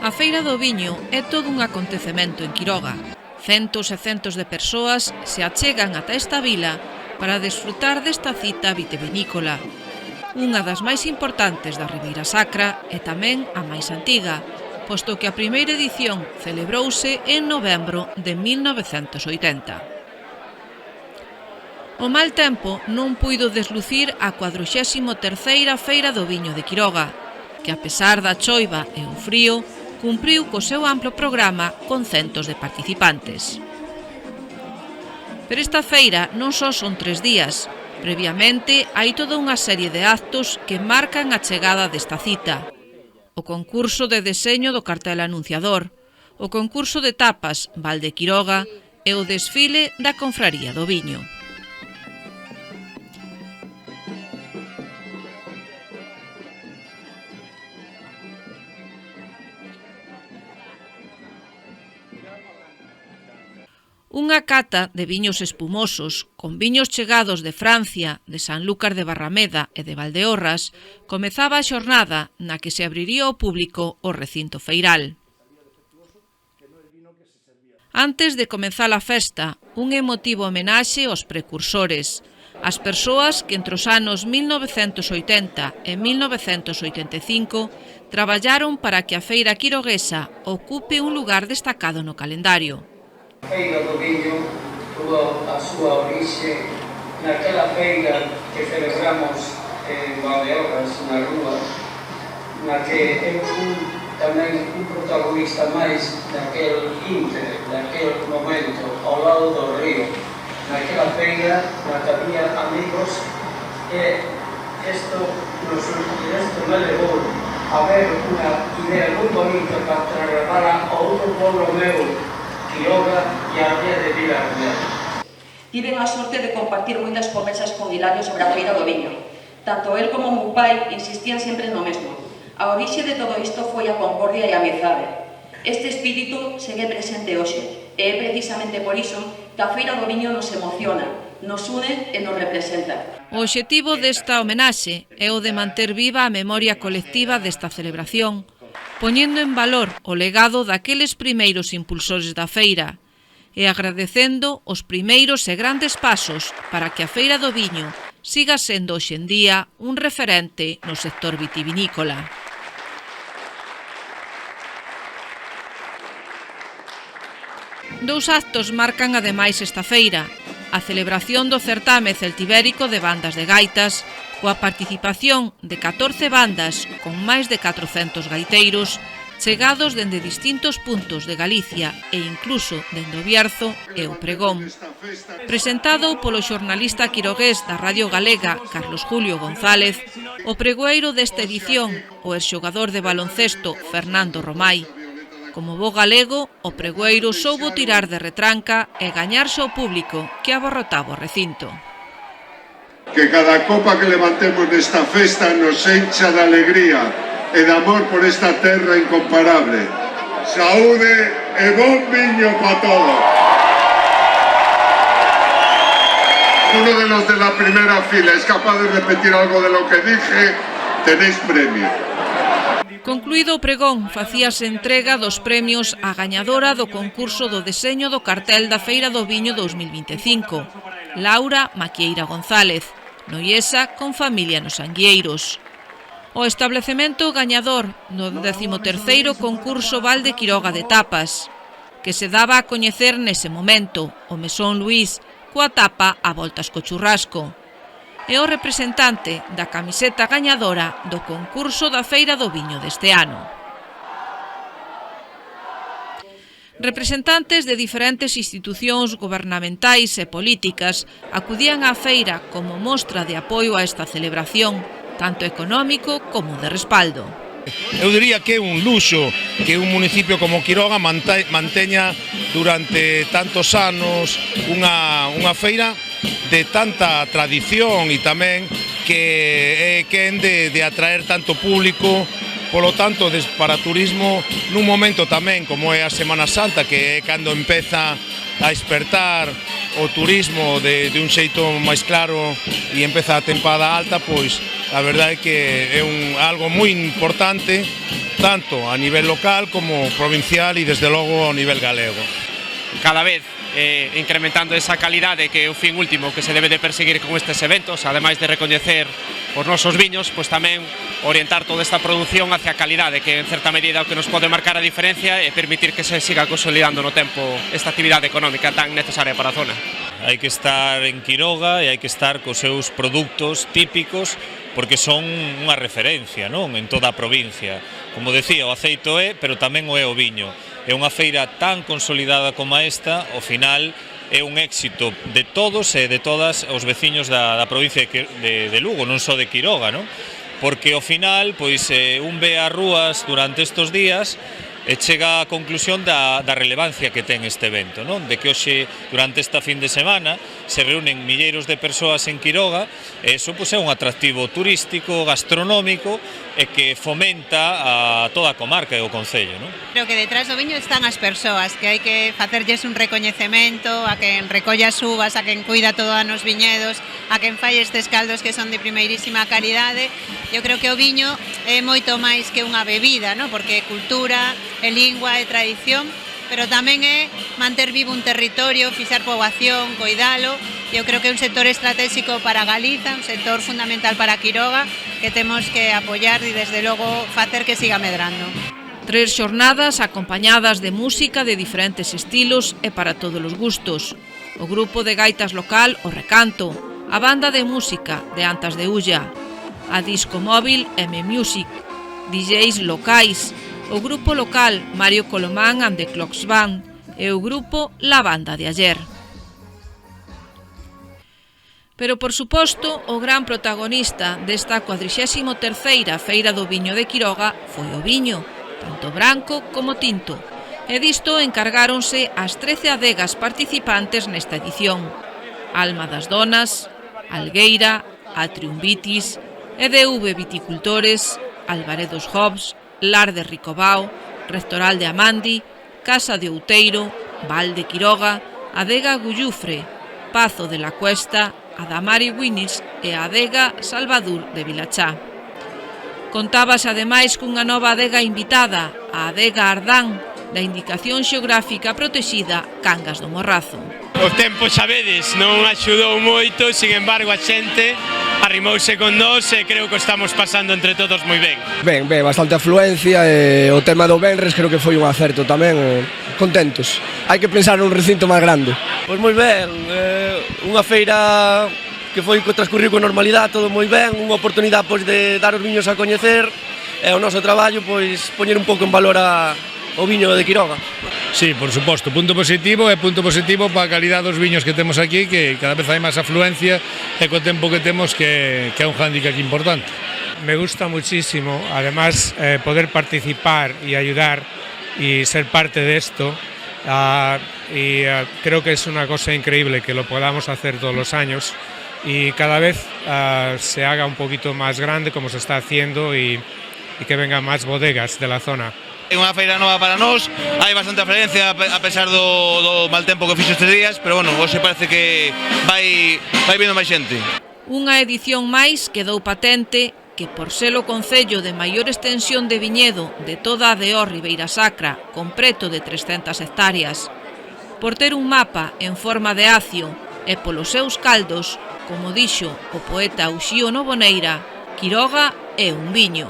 A Feira do Viño é todo un acontecemento en Quiroga. Centos e centos de persoas se achegan ata esta vila para desfrutar desta cita vitivinícola. Unha das máis importantes da Ribeira Sacra e tamén a máis antiga, posto que a primeira edición celebrouse en novembro de 1980. O mal tempo non puido deslucir a 43ª Feira do Viño de Quiroga, que a pesar da choiva e o frío, cumpriu co seu amplo programa con centos de participantes. Pero esta feira non só son 3 días. Previamente, hai toda unha serie de actos que marcan a chegada desta cita. O concurso de deseño do cartel anunciador, o concurso de tapas Val de Quiroga e o desfile da Confraría do Viño. Unha cata de viños espumosos, con viños chegados de Francia, de Sanlúcar de Barrameda e de Valdeorras, comezaba a xornada na que se abriría ao público o recinto feiral. Antes de comezar a festa, un emotivo homenaxe aos precursores, as persoas que entre os anos 1980 e 1985 traballaron para que a feira quiroguesa ocupe un lugar destacado no calendario. A Feira do Viño tuvo a súa orixe naquela feira que celebramos en Valdeorras, na rúa, na que eu fui tamén un protagonista máis daquel intre, daquel momento, ao lado do río. Naquela feira, na que había amigos, e isto me levou a ver unha idea moi bonita para trasladar a outro pueblo meu, Quiroga e a aldea de Vila Real. Tiven a sorte de compartir moitas conversas con Hilario sobre a Feira do Viño. Tanto el como o meu pai insistían sempre no mesmo. A orixe de todo isto foi a concordia e a amizade. Este espírito segue presente hoxe, e é precisamente por iso que a Feira do Viño nos emociona, nos une e nos representa. O obxectivo desta homenaxe é o de manter viva a memoria colectiva desta celebración, poñendo en valor o legado daqueles primeiros impulsores da feira e agradecendo os primeiros e grandes pasos para que a Feira do Viño siga sendo hoxe en día un referente no sector vitivinícola. Dous actos marcan ademais esta feira: a celebración do certame celtibérico de bandas de gaitas, coa participación de 14 bandas con máis de 400 gaiteiros chegados dende distintos puntos de Galicia e incluso dende o Bierzo e o Pregón. Presentado polo xornalista quirogués da Radio Galega, Carlos Julio González, o pregoeiro desta edición, o exxogador de baloncesto Fernando Romai. Como bo galego, o pregoeiro soubo tirar de retranca e gañarse ao público que abarrotaba o recinto. Que cada copa que levantemos nesta festa nos encha de alegría e de amor por esta terra incomparable. Saúde e bon viño para todos. Uno de los de la primera fila es capaz de repetir algo de lo que dije, tenéis premio. Concluído o pregón, facíase entrega dos premios á gañadora do concurso do deseño do cartel da Feira do Viño 2025, Laura Maquieira González, noiesa con familia nos Anguieiros. O establecemento gañador no 13º concurso Val de Quiroga de tapas, que se daba a coñecer nese momento, o Mesón Luís, coa tapa a voltas co churrasco. E o representante da camiseta gañadora do concurso da Feira do Viño deste ano. Representantes de diferentes institucións gobernamentais e políticas acudían á feira como mostra de apoio a esta celebración, tanto económico como de respaldo. Eu diría que é un luxo que un municipio como Quiroga manteña durante tantos anos unha feira de tanta tradición e tamén que é quen de atraer tanto público, polo tanto para turismo nun momento tamén como é a Semana Santa, que é cando empeza a despertar o turismo de un xeito máis claro e empeza a tempada alta, pois a verdade é que é algo moi importante tanto a nivel local como provincial e desde logo a nivel galego. Cada vez incrementando esa calidade que é o fin último que se debe de perseguir con estes eventos, ademais de recoñecer os nosos viños, pois tamén orientar toda esta produción hacia a calidade, que en certa medida o que nos pode marcar a diferencia e permitir que se siga consolidando no tempo esta actividade económica tan necesaria para a zona. Hai que estar en Quiroga e hai que estar cos seus produtos típicos porque son unha referencia, non, en toda a provincia. Como decía, o aceito é, pero tamén o é o viño. É unha feira tan consolidada como esta, ao final é un éxito de todos e de todas os veciños da provincia de Lugo, non só de Quiroga, non? Porque ao final, pois, un ve as rúas durante estes días e chega á conclusión da relevancia que ten este evento, non? De que hoxe, durante esta fin de semana, se reúnen milleiros de persoas en Quiroga e iso pois, é un atractivo turístico, gastronómico e que fomenta a toda a comarca e o concello, non? Creo que detrás do viño están as persoas, que hai que facerlles un recoñecemento a quen recolla as uvas, a quen cuida todo nos viñedos, a quen fai estes caldos que son de primeirísima calidade. Eu creo que o viño é moito máis que unha bebida, non? Porque é cultura, é lingua, é tradición, pero tamén é manter vivo un territorio, fixar poboación, coidalo. Eu creo que é un sector estratégico para Galiza, un sector fundamental para Quiroga, que temos que apoiar e desde logo facer que siga medrando. 3 xornadas acompañadas de música de diferentes estilos e para todos os gustos. O grupo de gaitas local O Recanto, a banda de música de Antas de Ulla, a disco móvil M Music, DJs locais, o grupo local Mario Colomán and the Clocks Band e o grupo La Banda de Ayer. Pero, por suposto, o gran protagonista desta 43ª Feira do Viño de Quiroga foi o viño, tanto branco como tinto, e disto encargáronse as 13 adegas participantes nesta edición: Alma das Donas, Algueira, Atrium Vitis, EDV Viticultores, Alvaredos Hobbs, Lar de Ricobao, Rectoral de Amandi, Casa de Outeiro, Val de Quiroga, Adega Gullufre, Pazo de la Cuesta, Adamari Winis e a adega Salvador de Vilachá. Contábase ademais cunha nova adega invitada, a adega Ardán, da indicación xeográfica protexida Cangas do Morrazo. O tempo, xa vedes, non axudou moito, sin embargo a xente arrimouse con nós e creo que estamos pasando entre todos moi ben. Ben, bastante afluencia e o tema do Benres creo que foi un acerto tamén, contentos. Hai que pensar nun recinto máis grande. Pois moi ben, unha feira que foi que transcurriu con normalidade, todo moi ben, unha oportunidade pois de dar os viños a coñecer e o noso traballo pois poñer un pouco en valor o viño de Quiroga. Sí, por suposto, punto positivo para a calidade dos viños que temos aquí, que cada vez hai máis afluencia e co tempo que temos que é un hándicap importante. Me gusta muchísimo, además, poder participar y ayudar y ser parte de esto. Creo que es una cosa increíble que lo podamos hacer todos los años y cada vez se haga un poquito más grande como se está haciendo y que vengan más bodegas de la zona. É unha feira nova para nós, hai bastante afluencia a pesar do mal tempo que fixo estes días, pero bueno, hoxe parece que vai vindo máis xente. Unha edición máis quedou patente que, por ser o concello de maior extensión de viñedo de toda a DO Ribeira Sacra, con preto de 300 hectáreas, por ter un mapa en forma de acio e polos seus caldos, como dixo o poeta Uxío Noboneira, Quiroga é un viño.